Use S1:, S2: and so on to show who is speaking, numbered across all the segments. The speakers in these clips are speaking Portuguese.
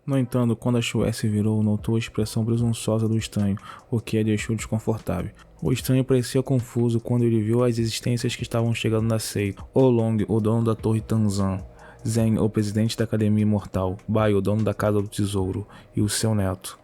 S1: No entanto, quando a Chue se virou, notou a expressão presunçosa do estranho, o que a deixou desconfortável. O estranho parecia confuso quando ele viu as existências que estavam chegando na seita. Olong, o dono da Torre Tanzan, Zen, o presidente da Academia Imortal, Bai, o dono da Casa do Tesouro, e o seu neto.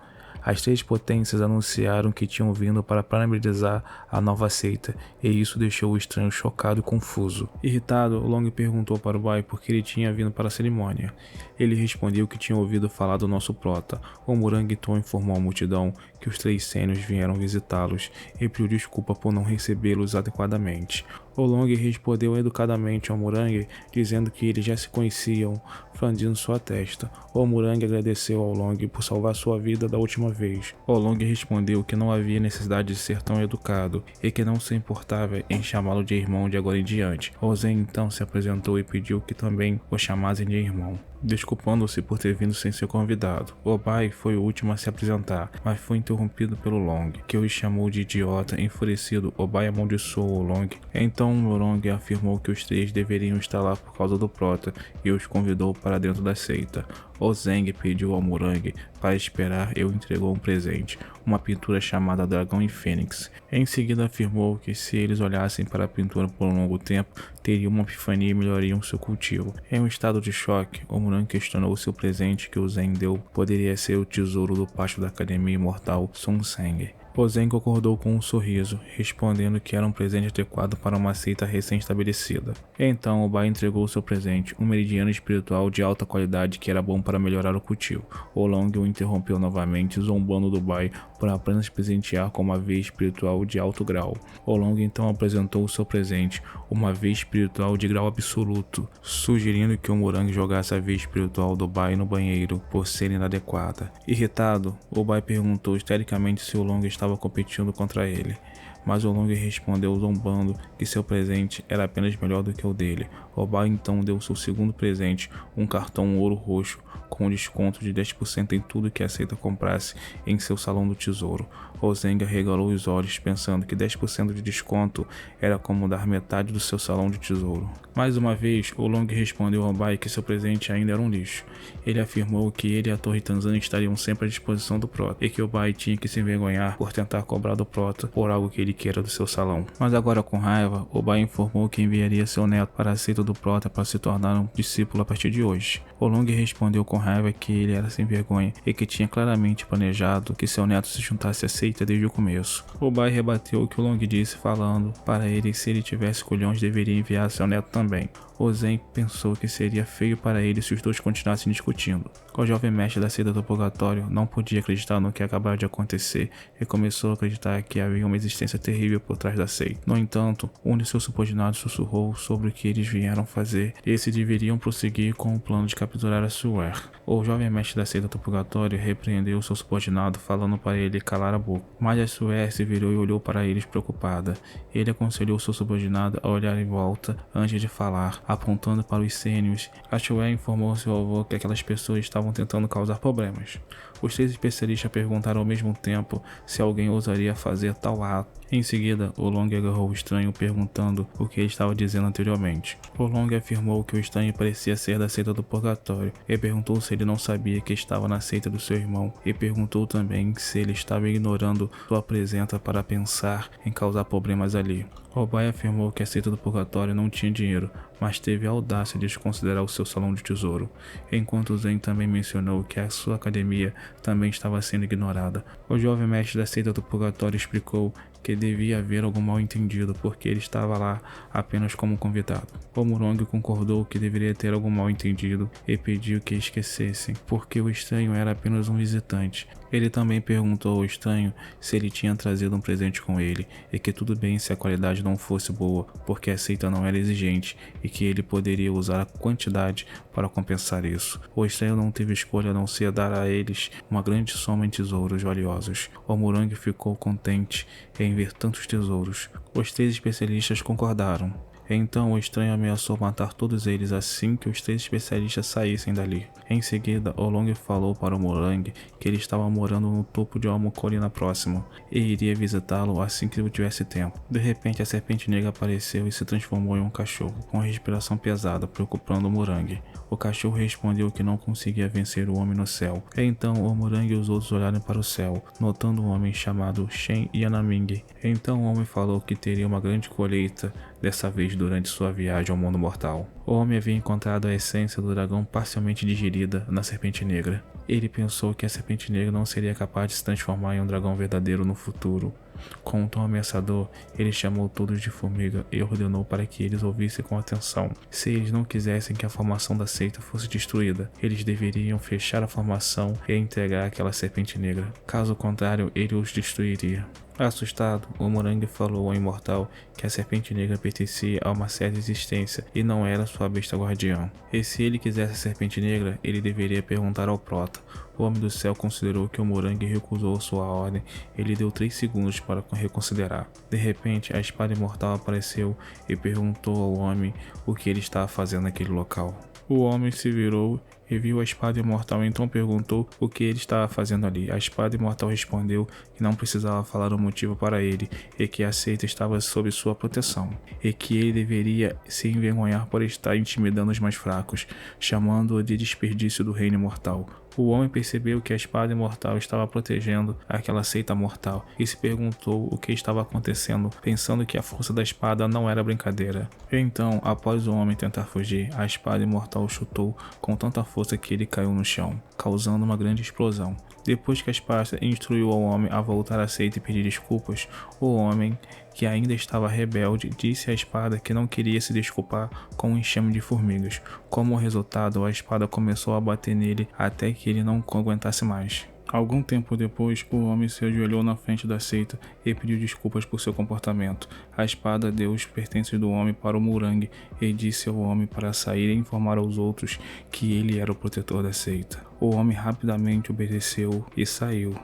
S1: As três potências anunciaram que tinham vindo para parabenizar a nova seita, e isso deixou o estranho chocado e confuso. Irritado, Long perguntou para o Bai por que ele tinha vindo para a cerimônia. Ele respondeu que tinha ouvido falar do nosso prota. O Murang então informou à multidão que os três sênios vieram visitá-los e pediu desculpa por não recebê-los adequadamente. Olong respondeu educadamente ao Murang, dizendo que eles já se conheciam, franzindo sua testa. O Murang agradeceu ao Long por salvar sua vida da última vez. Olong respondeu que não havia necessidade de ser tão educado e que não se importava em chamá-lo de irmão de agora em diante. Zen então se apresentou e pediu que também o chamassem de irmão, desculpando-se por ter vindo sem ser convidado. O Bai foi o último a se apresentar, mas foi interrompido pelo Long, que o chamou de idiota. Enfurecido, o Bai amaldiçoou o Long. Então o Long afirmou que os três deveriam estar lá por causa do prota e os convidou para dentro da seita. O Zeng pediu ao Murang para esperar e o entregou um presente, uma pintura chamada Dragão e Fênix. Em seguida afirmou que se eles olhassem para a pintura por um longo tempo, teriam uma epifania e melhorariam seu cultivo. Em um estado de choque, o Murang questionou se o presente que o Zen deu poderia ser o tesouro do pátio da Academia Imortal Sun Seng. O Zen concordou com um sorriso, respondendo que era um presente adequado para uma seita recém-estabelecida. Então o Bai entregou seu presente, um meridiano espiritual de alta qualidade que era bom para melhorar o cultivo. O Long o interrompeu novamente, zombando do Bai por apenas presentear com uma veia espiritual de alto grau. O Long então apresentou o seu presente, uma veia espiritual de grau absoluto, sugerindo que o Murang jogasse a veia espiritual do Bai no banheiro por ser inadequada. Irritado, o Bai perguntou histericamente se o Long estava competindo contra ele, mas o Long respondeu zombando que seu presente era apenas melhor do que o dele. O Bai então deu seu segundo presente, um cartão ouro roxo com desconto de 10% em tudo que a seita comprasse em seu salão do tesouro. O Zeng arregalou os olhos, pensando que 10% de desconto era como dar metade do seu salão de tesouro. Mais uma vez, o Long respondeu ao Bai que seu presente ainda era um lixo. Ele afirmou que ele e a Torre Tanzan estariam sempre à disposição do Prota, e que o Bai tinha que se envergonhar por tentar cobrar do Prota por algo que ele queira do seu salão. Mas agora com raiva, o Bai informou que enviaria seu neto para a seita do Prota para se tornar um discípulo a partir de hoje. O Long respondeu com raiva que ele era sem vergonha e que tinha claramente planejado que seu neto se juntasse à seita desde o começo. O Bai rebateu o que o Long disse, falando para ele que se ele tivesse culhões deveria enviar seu neto também. O Zen pensou que seria feio para ele se os dois continuassem discutindo. O jovem mestre da seita do purgatório não podia acreditar no que acabara de acontecer e começou a acreditar que havia uma existência terrível por trás da seita. No entanto, um de seus subordinados sussurrou sobre o que eles vieram fazer e se deveriam prosseguir com o plano de capturar a Suer. O jovem mestre da seita do purgatório repreendeu seu subordinado, falando para ele calar a boca. Mas a Suer se virou e olhou para eles preocupada. Ele aconselhou seu subordinado a olhar em volta antes de falar, apontando para os sênios. A Chue informou ao seu avô que aquelas pessoas estavam tentando causar problemas. Os três especialistas perguntaram ao mesmo tempo se alguém ousaria fazer tal ato. Em seguida, o Long agarrou o estranho perguntando o que ele estava dizendo anteriormente. O Long afirmou que o estranho parecia ser da seita do purgatório e perguntou se ele não sabia que estava na seita do seu irmão, e perguntou também se ele estava ignorando sua presença para pensar em causar problemas ali. O Bai afirmou que a seita do purgatório não tinha dinheiro, mas teve a audácia de desconsiderar o seu salão de tesouro, enquanto Zen também mencionou que a sua academia também estava sendo ignorada. O jovem mestre da seita do purgatório explicou que devia haver algum mal-entendido porque ele estava lá apenas como convidado. O Murong concordou que deveria ter algum mal-entendido e pediu que esquecessem, porque o estranho era apenas um visitante. Ele também perguntou ao estranho se ele tinha trazido um presente com ele e que tudo bem se a qualidade não fosse boa, porque a seita não era exigente e que ele poderia usar a quantidade para compensar isso. O estranho não teve escolha a não ser dar a eles uma grande soma em tesouros valiosos. O Murang ficou contente em ver tantos tesouros. Os três especialistas concordaram. Então o estranho ameaçou matar todos eles assim que os 3 especialistas saíssem dali. Em seguida, Olong falou para o Morangue que ele estava morando no topo de uma colina próxima e iria visitá-lo assim que tivesse tempo. De repente, a serpente negra apareceu e se transformou em um cachorro, com respiração pesada, preocupando o Morangue. O cachorro respondeu que não conseguia vencer o homem no céu. Então, o Morangue e os outros olharam para o céu, notando um homem chamado Shen Yanaming. Então, o homem falou que teria uma grande colheita dessa vez durante sua viagem ao mundo mortal. O homem havia encontrado a essência do dragão parcialmente digerida na serpente negra. Ele pensou que a serpente negra não seria capaz de se transformar em um dragão verdadeiro no futuro. Com um tom ameaçador, ele chamou todos de formiga e ordenou para que eles ouvissem com atenção. Se eles não quisessem que a formação da seita fosse destruída, eles deveriam fechar a formação e entregar aquela serpente negra. Caso contrário, ele os destruiria. Assustado, o Morangue falou ao Imortal que a serpente negra pertencia a uma certa existência e não era sua besta guardiã. E se ele quisesse a serpente negra, ele deveria perguntar ao Prota. O Homem do Céu considerou que o Morangue recusou sua ordem e lhe deu 3 segundos para reconsiderar. De repente, a espada imortal apareceu e perguntou ao homem o que ele estava fazendo naquele local. O homem se virou e viu a espada imortal, então perguntou o que ele estava fazendo ali. A espada imortal respondeu que não precisava falar o motivo para ele e que a seita estava sob sua proteção e que ele deveria se envergonhar por estar intimidando os mais fracos, chamando-o de desperdício do reino mortal. O homem percebeu que a espada imortal estava protegendo aquela seita mortal e se perguntou o que estava acontecendo, pensando que a força da espada não era brincadeira. Então, após o homem tentar fugir, a espada imortal o chutou com tanta força que ele caiu no chão, causando uma grande explosão. Depois que a espada instruiu ao homem a voltar à seita e pedir desculpas, o homem, que ainda estava rebelde, disse à espada que não queria se desculpar com um enxame de formigas. Como resultado, a espada começou a bater nele até que ele não aguentasse mais. Algum tempo depois, o homem se ajoelhou na frente da seita e pediu desculpas por seu comportamento. A espada deu os pertences do homem para o Morangue e disse ao homem para sair e informar aos outros que ele era o protetor da seita. O homem rapidamente obedeceu e saiu,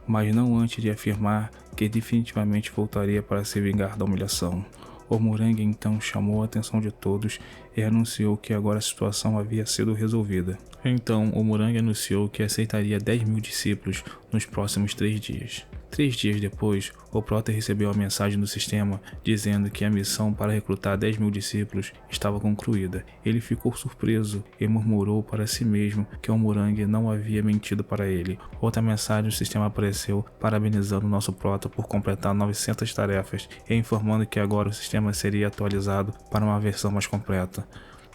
S1: mas não antes de afirmar que definitivamente voltaria para se vingar da humilhação. O Morangue então chamou a atenção de todos e anunciou que agora a situação havia sido resolvida. Então, o Morangue anunciou que aceitaria 10.000 discípulos nos próximos 3 dias. 3 dias depois, o Prota recebeu a mensagem do sistema dizendo que a missão para recrutar 10.000 discípulos estava concluída. Ele ficou surpreso e murmurou para si mesmo que o Morangue não havia mentido para ele. Outra mensagem do sistema apareceu parabenizando o nosso Prota por completar 900 tarefas e informando que agora o sistema seria atualizado para uma versão mais completa.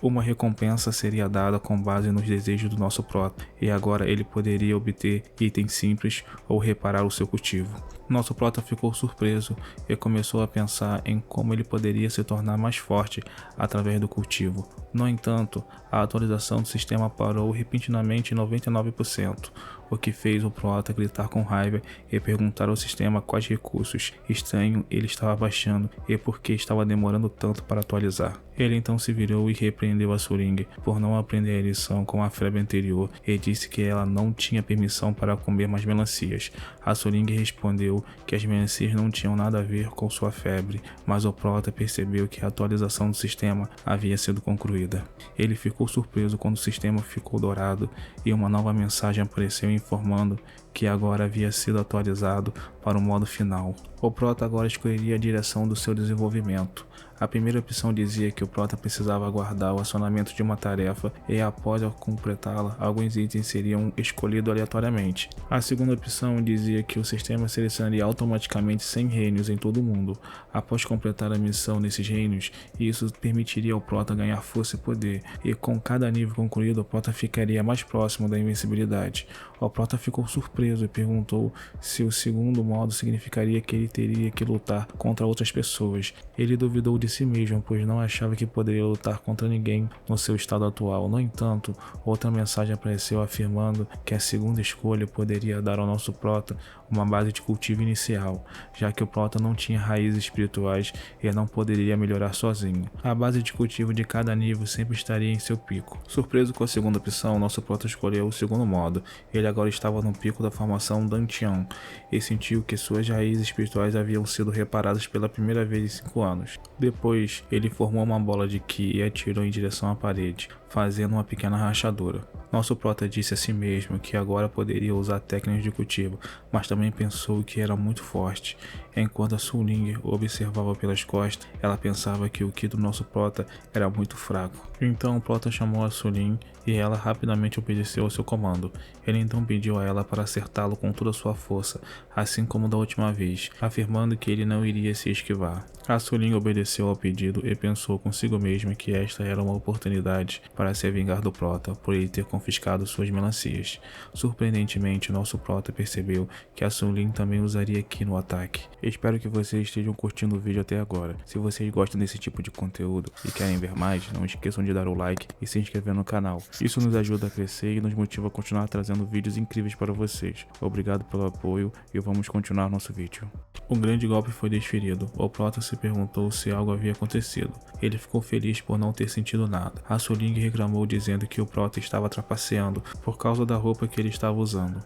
S1: Uma recompensa seria dada com base nos desejos do nosso Prota, e agora ele poderia obter itens simples ou reparar o seu cultivo. Nosso Prota ficou surpreso e começou a pensar em como ele poderia se tornar mais forte através do cultivo. No entanto, a atualização do sistema parou repentinamente em 99%, o que fez o Prota gritar com raiva e perguntar ao sistema quais recursos estranhos ele estava baixando e por que estava demorando tanto para atualizar. Ele então se virou e repreendeu a Suring por não aprender a lição com a febre anterior e disse que ela não tinha permissão para comer mais melancias. A Suring respondeu que as melancias não tinham nada a ver com sua febre, mas o Prota percebeu que a atualização do sistema havia sido concluída. Ele ficou surpreso quando o sistema ficou dourado e uma nova mensagem apareceu informando que agora havia sido atualizado para o modo final. O Prota agora escolheria a direção do seu desenvolvimento. A primeira opção dizia que o Prota precisava aguardar o acionamento de uma tarefa e após completá-la, alguns itens seriam escolhidos aleatoriamente. A segunda opção dizia que o sistema selecionaria automaticamente 100 reinos em todo o mundo. Após completar a missão nesses reinos, isso permitiria ao Prota ganhar força e poder, e com cada nível concluído, o Prota ficaria mais próximo da invencibilidade. O Prota ficou surpreso e perguntou se o segundo modo significaria que ele teria que lutar contra outras pessoas. Ele duvidou de si mesmo, pois não achava que poderia lutar contra ninguém no seu estado atual. No entanto, outra mensagem apareceu afirmando que a segunda escolha poderia dar ao nosso Prota uma base de cultivo inicial, já que o Prota não tinha raízes espirituais e não poderia melhorar sozinho. A base de cultivo de cada nível sempre estaria em seu pico. Surpreso com a segunda opção, nosso Prota escolheu o segundo modo. Ele agora estava no pico da formação Dantian e sentiu que suas raízes espirituais haviam sido reparadas pela primeira vez em 5 anos. Depois, ele formou uma bola de Ki e atirou em direção à parede, fazendo uma pequena rachadura. Nosso Prota disse a si mesmo que agora poderia usar técnicas de cultivo, mas também pensou que era muito forte. Enquanto a Su Ling o observava pelas costas, ela pensava que o Ki do nosso Prota era muito fraco. Então o Prota chamou a Su Ling e ela rapidamente obedeceu ao seu comando. Ele então pediu a ela para acertá-lo com toda a sua força, assim como da última vez, afirmando que ele não iria se esquivar. A Su Ling obedeceu ao pedido e pensou consigo mesma que esta era uma oportunidade para se vingar do Prota por ele ter confiscado suas melancias. Surpreendentemente, nosso Prota percebeu que a Su Ling também usaria Ki no ataque. Espero que vocês estejam curtindo o vídeo até agora. Se vocês gostam desse tipo de conteúdo e querem ver mais, não esqueçam de dar o like e se inscrever no canal. Isso nos ajuda a crescer e nos motiva a continuar trazendo vídeos incríveis para vocês. Obrigado pelo apoio e vamos continuar nosso vídeo. Um grande golpe foi desferido. O Prota se perguntou se algo havia acontecido. Ele ficou feliz por não ter sentido nada. A Su Ling reclamou dizendo que o Prota estava trapaceando por causa da roupa que ele estava usando.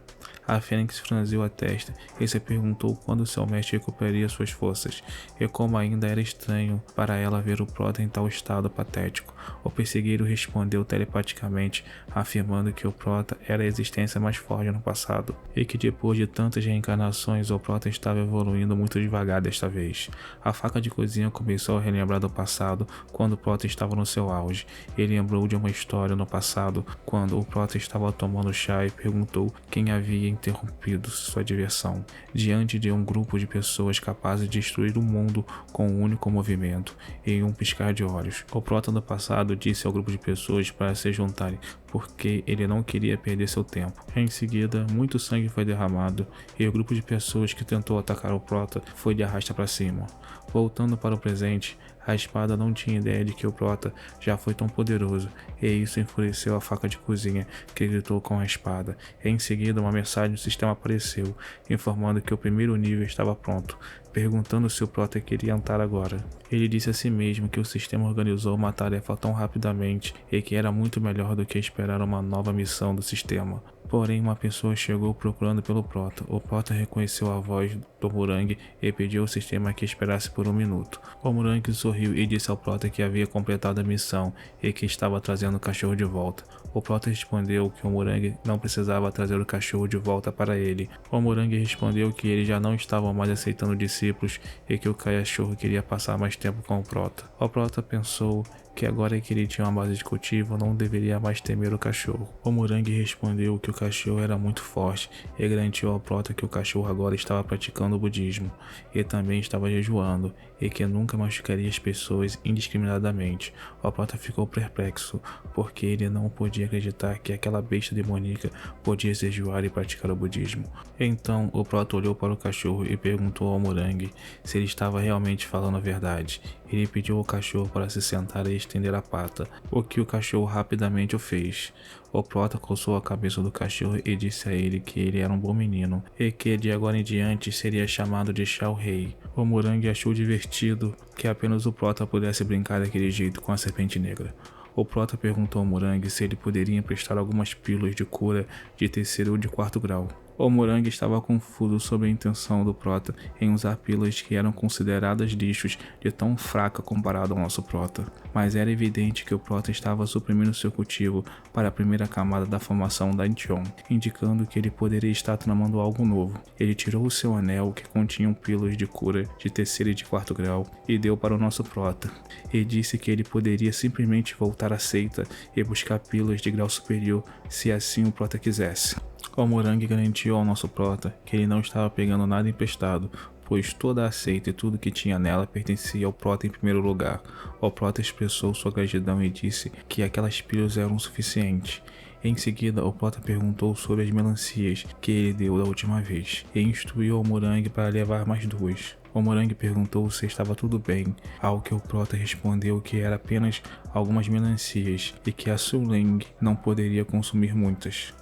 S1: A Fênix franziu a testa e se perguntou quando seu mestre recuperaria suas forças, e como ainda era estranho para ela ver o Prota em tal estado patético. O persegueiro respondeu telepaticamente, afirmando que o Prota era a existência mais forte no passado, e que depois de tantas reencarnações o Prota estava evoluindo muito devagar desta vez. A faca de cozinha começou a relembrar do passado quando o Prota estava no seu auge. Ele lembrou de uma história no passado quando o Prota estava tomando chá e perguntou quem havia interrompido sua diversão, diante de um grupo de pessoas capazes de destruir o mundo com um único movimento, em um piscar de olhos. O Prota do passado disse ao grupo de pessoas para se juntarem, porque ele não queria perder seu tempo. Em seguida, muito sangue foi derramado e o grupo de pessoas que tentou atacar o Prota foi de arrasta para cima. Voltando para o presente, a espada não tinha ideia de que o Prota já foi tão poderoso, e isso enfureceu a faca de cozinha, que gritou com a espada. Em seguida, uma mensagem do sistema apareceu, informando que o primeiro nível estava pronto, perguntando se o Prota queria entrar agora. Ele disse a si mesmo que o sistema organizou uma tarefa tão rapidamente e que era muito melhor do que esperar uma nova missão do sistema. Porém, uma pessoa chegou procurando pelo Prota. O Prota reconheceu a voz do Murang e pediu ao sistema que esperasse por 1 minuto. O Murang sorriu e disse ao Prota que havia completado a missão e que estava trazendo o cachorro de volta. O Prota respondeu que o Murang não precisava trazer o cachorro de volta para ele. O Murang respondeu que eles já não estavam mais aceitando discípulos e que o cachorro queria passar mais tempo com o Prota. O Prota pensou que agora que ele tinha uma base de cultivo, não deveria mais temer o cachorro. O Murang respondeu que o cachorro era muito forte e garantiu ao Prota que o cachorro agora estava praticando o budismo e também estava jejuando e que nunca machucaria as pessoas indiscriminadamente. O Prota ficou perplexo porque ele não podia acreditar que aquela besta demoníaca podia jejuar e praticar o budismo. Então o Prota olhou para o cachorro e perguntou ao Murang se ele estava realmente falando a verdade. Ele pediu ao cachorro para se sentar e estender a pata, o que o cachorro rapidamente o fez. O Prota coçou a cabeça do cachorro e disse a ele que ele era um bom menino e que de agora em diante seria chamado de Shao Rei. O Murang achou divertido que apenas o Prota pudesse brincar daquele jeito com a serpente negra. O Prota perguntou ao Murang se ele poderia emprestar algumas pílulas de cura de 3º ou de 4º grau. O Murang estava confuso sobre a intenção do Prota em usar pílulas que eram consideradas lixos de tão fraca comparado ao nosso Prota, mas era evidente que o Prota estava suprimindo seu cultivo para a primeira camada da formação da Dantian, indicando que ele poderia estar tramando algo novo. Ele tirou o seu anel, que continha pílulas de cura de 3º e de 4º grau, e deu para o nosso Prota, e disse que ele poderia simplesmente voltar à seita e buscar pílulas de grau superior se assim o Prota quisesse. O Murang garantiu ao nosso Prota que ele não estava pegando nada emprestado, pois toda a seita e tudo que tinha nela pertencia ao Prota em primeiro lugar. O Prota expressou sua gratidão e disse que aquelas pílulas eram suficientes. Em seguida, o Prota perguntou sobre as melancias que ele deu da última vez e instruiu o Murang para levar mais 2. O Murang perguntou se estava tudo bem, ao que o Prota respondeu que era apenas algumas melancias e que a Su Ling não poderia consumir muitas.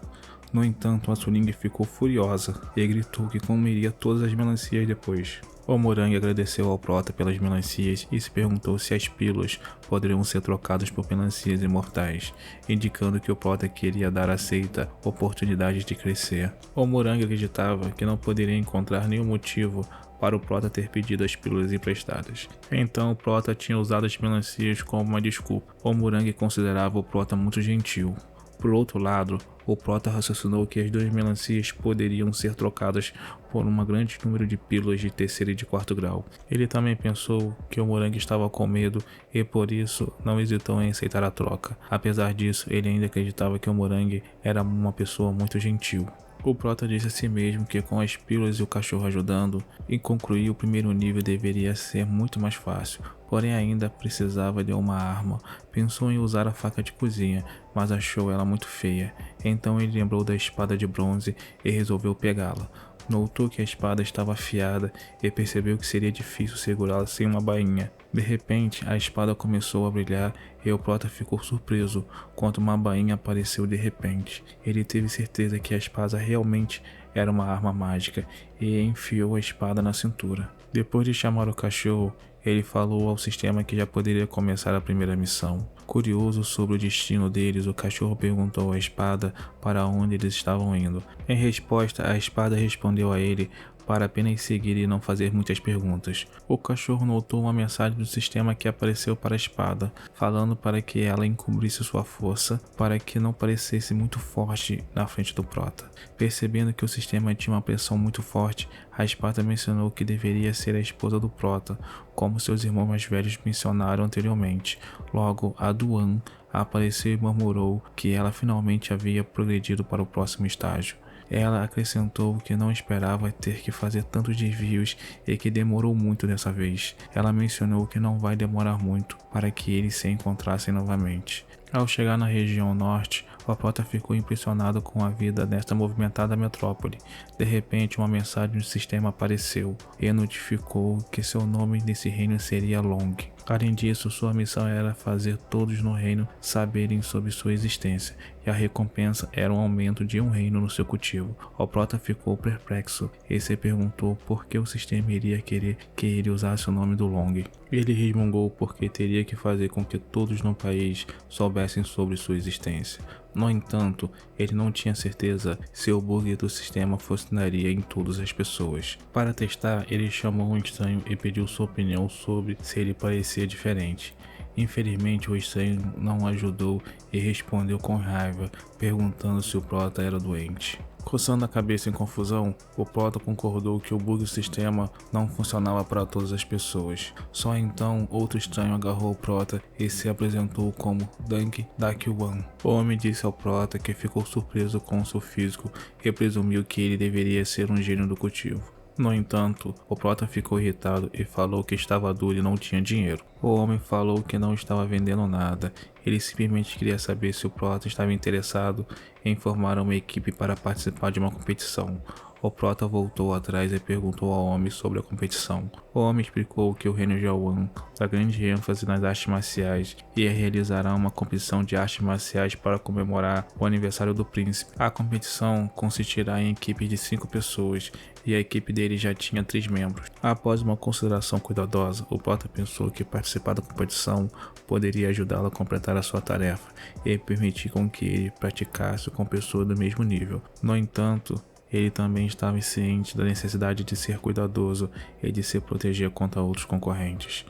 S1: No entanto, a Suling ficou furiosa e gritou que comeria todas as melancias depois. O Morangue agradeceu ao Prota pelas melancias e se perguntou se as pílulas poderiam ser trocadas por melancias imortais, indicando que o Prota queria dar a Seita oportunidade de crescer. O Morangue acreditava que não poderia encontrar nenhum motivo para o Prota ter pedido as pílulas emprestadas. Então o Prota tinha usado as melancias como uma desculpa. O Morangue considerava o Prota muito gentil. Por outro lado, o Prota raciocinou que as duas melancias poderiam ser trocadas por um grande número de pílulas de terceiro e de quarto grau. Ele também pensou que o Morangue estava com medo e por isso não hesitou em aceitar a troca. Apesar disso, ele ainda acreditava que o Morangue era uma pessoa muito gentil. O Prota disse a si mesmo que com as pílulas e o cachorro ajudando, e concluir o primeiro nível deveria ser muito mais fácil, porém ainda precisava de uma arma. Pensou em usar a faca de cozinha, mas achou ela muito feia, então ele lembrou da espada de bronze e resolveu pegá-la. Notou que a espada estava afiada e percebeu que seria difícil segurá-la sem uma bainha. De repente, a espada começou a brilhar e o Prota ficou surpreso quando uma bainha apareceu de repente. Ele teve certeza que a espada realmente era uma arma mágica e enfiou a espada na cintura. Depois de chamar o cachorro, ele falou ao sistema que já poderia começar a primeira missão. Curioso sobre o destino deles, o cachorro perguntou à espada para onde eles estavam indo. Em resposta, a espada respondeu a ele para apenas seguir e não fazer muitas perguntas. O cachorro notou uma mensagem do sistema que apareceu para a espada, falando para que ela encobrisse sua força para que não parecesse muito forte na frente do Prota. Percebendo que o sistema tinha uma pressão muito forte, a espada mencionou que deveria ser a esposa do Prota, como seus irmãos mais velhos mencionaram anteriormente. Logo, a Duan apareceu e murmurou que ela finalmente havia progredido para o próximo estágio. Ela acrescentou que não esperava ter que fazer tantos desvios e que demorou muito dessa vez. Ela mencionou que não vai demorar muito para que eles se encontrassem novamente. Ao chegar na região norte, o Prota ficou impressionado com a vida desta movimentada metrópole. De repente, uma mensagem do sistema apareceu e notificou que seu nome nesse reino seria Long. Além disso, sua missão era fazer todos no reino saberem sobre sua existência, e a recompensa era um aumento de um reino no seu cultivo. O Prota ficou perplexo e se perguntou por que o sistema iria querer que ele usasse o nome do Long. Ele resmungou porque teria que fazer com que todos no país soubessem sobre sua existência. No entanto, ele não tinha certeza se o bug do sistema funcionaria em todas as pessoas. Para testar, ele chamou um estranho e pediu sua opinião sobre se ele parecia diferente. Infelizmente, o estranho não ajudou e respondeu com raiva, perguntando se o Prota era doente. Coçando a cabeça em confusão, o Prota concordou que o bug do sistema não funcionava para todas as pessoas. Só então, outro estranho agarrou o Prota e se apresentou como Dunk Dakyuan. O homem disse ao Prota que ficou surpreso com seu físico e presumiu que ele deveria ser um gênio do cultivo. No entanto, o Prota ficou irritado e falou que estava duro e não tinha dinheiro. O homem falou que não estava vendendo nada, ele simplesmente queria saber se o Prota estava interessado em formar uma equipe para participar de uma competição. O Prota voltou atrás e perguntou ao homem sobre a competição. O homem explicou que o reino Jiawan dá grande ênfase nas artes marciais e realizará uma competição de artes marciais para comemorar o aniversário do príncipe. A competição consistirá em equipe de 5 pessoas e a equipe dele já tinha 3 membros. Após uma consideração cuidadosa, o Prota pensou que participar da competição poderia ajudá-lo a completar a sua tarefa e permitir com que ele praticasse com pessoas do mesmo nível. No entanto, ele também estava ciente da necessidade de ser cuidadoso e de se proteger contra outros concorrentes.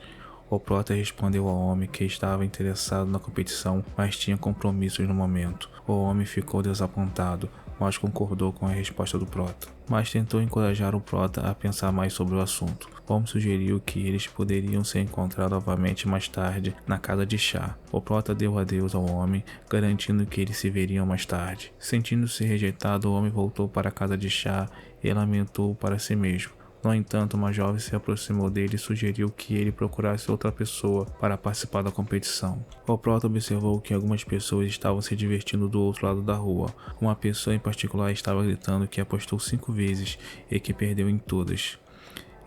S1: O Prota respondeu ao homem que estava interessado na competição, mas tinha compromissos no momento. O homem ficou desapontado, mas concordou com a resposta do Prota. Mas tentou encorajar o Prota a pensar mais sobre o assunto. O homem sugeriu que eles poderiam se encontrar novamente mais tarde na casa de chá. O Prota deu adeus ao homem, garantindo que eles se veriam mais tarde. Sentindo-se rejeitado, o homem voltou para a casa de chá e lamentou para si mesmo. No entanto, uma jovem se aproximou dele e sugeriu que ele procurasse outra pessoa para participar da competição. O Prota observou que algumas pessoas estavam se divertindo do outro lado da rua. Uma pessoa em particular estava gritando que apostou 5 vezes e que perdeu em todas.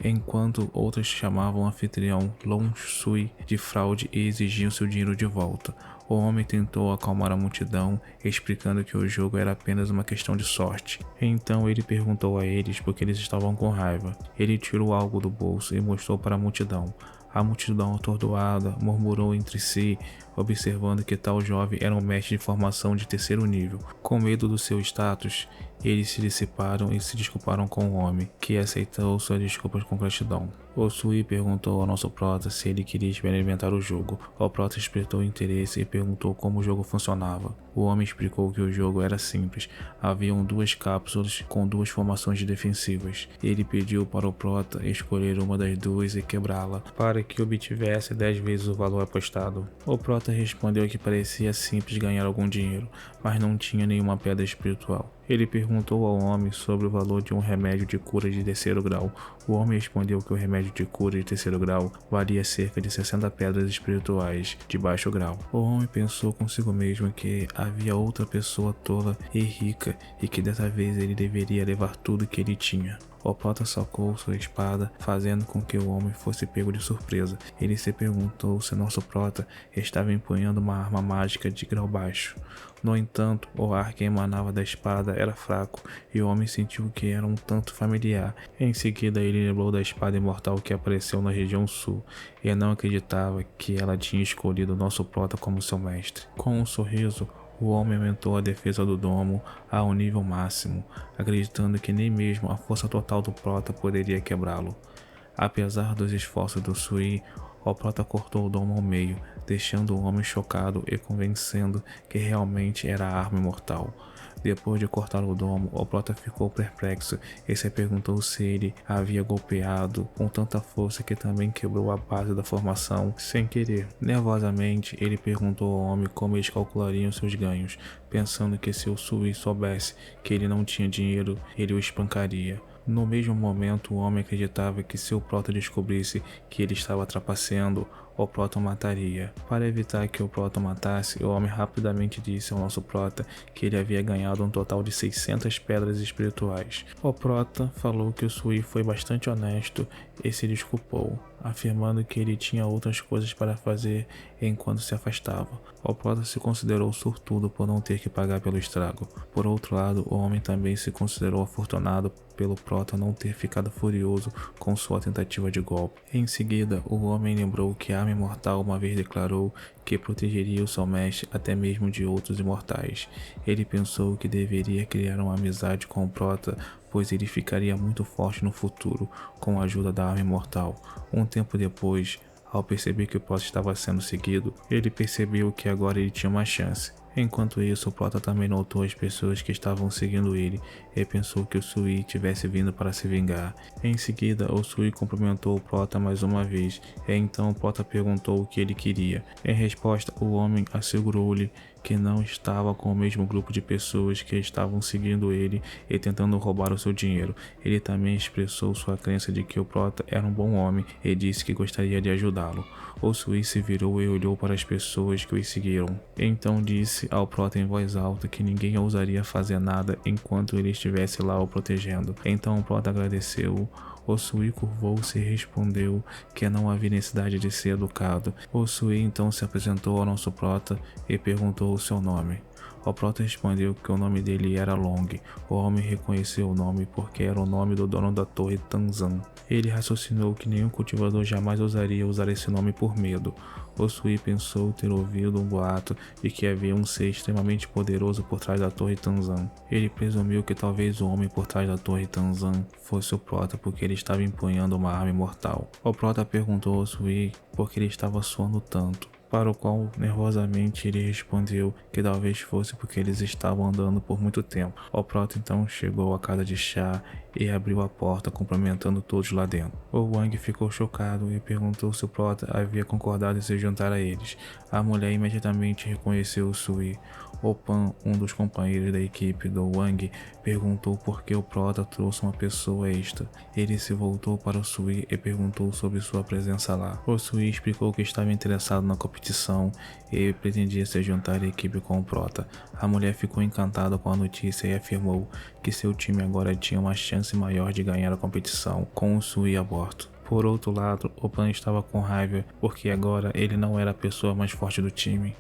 S1: enquanto outras chamavam o anfitrião Long Sui de fraude e exigiam seu dinheiro de volta. O homem tentou acalmar a multidão, explicando que o jogo era apenas uma questão de sorte. Então ele perguntou a eles por que eles estavam com raiva. Ele tirou algo do bolso e mostrou para a multidão. A multidão atordoada murmurou entre si, observando que tal jovem era um mestre de formação de terceiro nível. Com medo do seu status, eles se dissiparam e se desculparam com o homem, que aceitou suas desculpas com gratidão. O Sui perguntou ao nosso prota se ele queria experimentar o jogo. O prota expressou interesse e perguntou como o jogo funcionava. O homem explicou que o jogo era simples. Haviam 2 cápsulas com 2 formações defensivas. Ele pediu para o prota escolher uma das 2 e quebrá-la, para que obtivesse 10 vezes o valor apostado. O prota respondeu que parecia simples ganhar algum dinheiro, mas não tinha nenhuma pedra espiritual. Ele perguntou ao homem sobre o valor de um remédio de cura de terceiro grau. O homem respondeu que o remédio de cura de terceiro grau valia cerca de 60 pedras espirituais de baixo grau. O homem pensou consigo mesmo que havia outra pessoa tola e rica e que dessa vez ele deveria levar tudo que ele tinha. O prota sacou sua espada, fazendo com que o homem fosse pego de surpresa. Ele se perguntou se nosso prota estava empunhando uma arma mágica de grau baixo. No entanto, o ar que emanava da espada era fraco e o homem sentiu que era um tanto familiar. Em seguida, ele lembrou da espada imortal que apareceu na região sul e não acreditava que ela tinha escolhido nosso prota como seu mestre. Com um sorriso, o homem aumentou a defesa do domo a um nível máximo, acreditando que nem mesmo a força total do prota poderia quebrá-lo. Apesar dos esforços do Sui, o prota cortou o domo ao meio, deixando o homem chocado e convencendo que realmente era a arma imortal. Depois de cortar o domo, o prota ficou perplexo e se perguntou se ele havia golpeado com tanta força que também quebrou a base da formação sem querer. Nervosamente, ele perguntou ao homem como eles calculariam seus ganhos, pensando que se o Sui soubesse que ele não tinha dinheiro, ele o espancaria. No mesmo momento, o homem acreditava que se o prota descobrisse que ele estava trapaceando, o prota o mataria. Para evitar que o prota o matasse, o homem rapidamente disse ao nosso prota que ele havia ganhado um total de 600 pedras espirituais. O prota falou que o Sui foi bastante honesto e se desculpou, afirmando que ele tinha outras coisas para fazer enquanto se afastava. O prota se considerou sortudo por não ter que pagar pelo estrago. Por outro lado, o homem também se considerou afortunado pelo prota não ter ficado furioso com sua tentativa de golpe. Em seguida, o homem lembrou que a arma imortal uma vez declarou que protegeria o seu mestre até mesmo de outros imortais. Ele pensou que deveria criar uma amizade com o prota, pois ele ficaria muito forte no futuro com a ajuda da arma imortal. Um tempo depois, ao perceber que o prota estava sendo seguido, ele percebeu que agora ele tinha uma chance. Enquanto isso, o prota também notou as pessoas que estavam seguindo ele e pensou que o Sui tivesse vindo para se vingar. Em seguida, o Sui cumprimentou o prota mais uma vez e então o prota perguntou o que ele queria. Em resposta, o homem assegurou-lhe que não estava com o mesmo grupo de pessoas que estavam seguindo ele e tentando roubar o seu dinheiro. Ele também expressou sua crença de que o prota era um bom homem e disse que gostaria de ajudá-lo. O Sui se virou e olhou para as pessoas que o seguiram. Então disse ao prota em voz alta que ninguém ousaria fazer nada enquanto ele estivesse lá o protegendo. Então o prota agradeceu. O Sui curvou-se e respondeu que não havia necessidade de ser educado. O Sui então se apresentou ao nosso prota e perguntou o seu nome. O prota respondeu que o nome dele era Long. O homem reconheceu o nome porque era o nome do dono da torre Tanzan. Ele raciocinou que nenhum cultivador jamais ousaria usar esse nome por medo. O Sui pensou ter ouvido um boato de que havia um ser extremamente poderoso por trás da torre Tanzan. Ele presumiu que talvez o homem por trás da torre Tanzan fosse o prota porque ele estava empunhando uma arma imortal. O prota perguntou ao Sui por que ele estava suando tanto, para o qual nervosamente ele respondeu que talvez fosse porque eles estavam andando por muito tempo. O prota então chegou à casa de chá e abriu a porta, cumprimentando todos lá dentro. O Wang ficou chocado e perguntou se o prota havia concordado em se juntar a eles. A mulher imediatamente reconheceu o Sui. O Pan, um dos companheiros da equipe do Wang, perguntou por que o prota trouxe uma pessoa extra. Ele se voltou para o Sui e perguntou sobre sua presença lá. O Sui explicou que estava interessado na cooperação competição e pretendia se juntar à equipe com o Prota. A mulher ficou encantada com a notícia e afirmou que seu time agora tinha uma chance maior de ganhar a competição com o Sui a bordo. Por outro lado, o Pan estava com raiva porque agora ele não era a pessoa mais forte do time.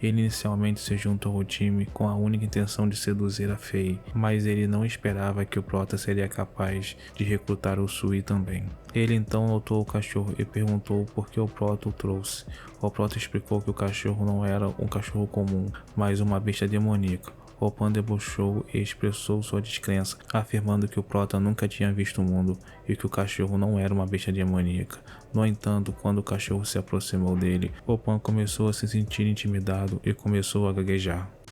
S1: Ele inicialmente se juntou ao time com a única intenção de seduzir a Fei, mas ele não esperava que o Prota seria capaz de recrutar o Sui também. Ele então notou o cachorro e perguntou por que o Prota o trouxe. O Prota explicou que o cachorro não era um cachorro comum, mas uma besta demoníaca. O Pan debochou e expressou sua descrença, afirmando que o Prota nunca tinha visto o mundo e que o cachorro não era uma besta demoníaca. No entanto, quando o cachorro se aproximou dele, o Pan começou a se sentir intimidado e começou a gaguejar.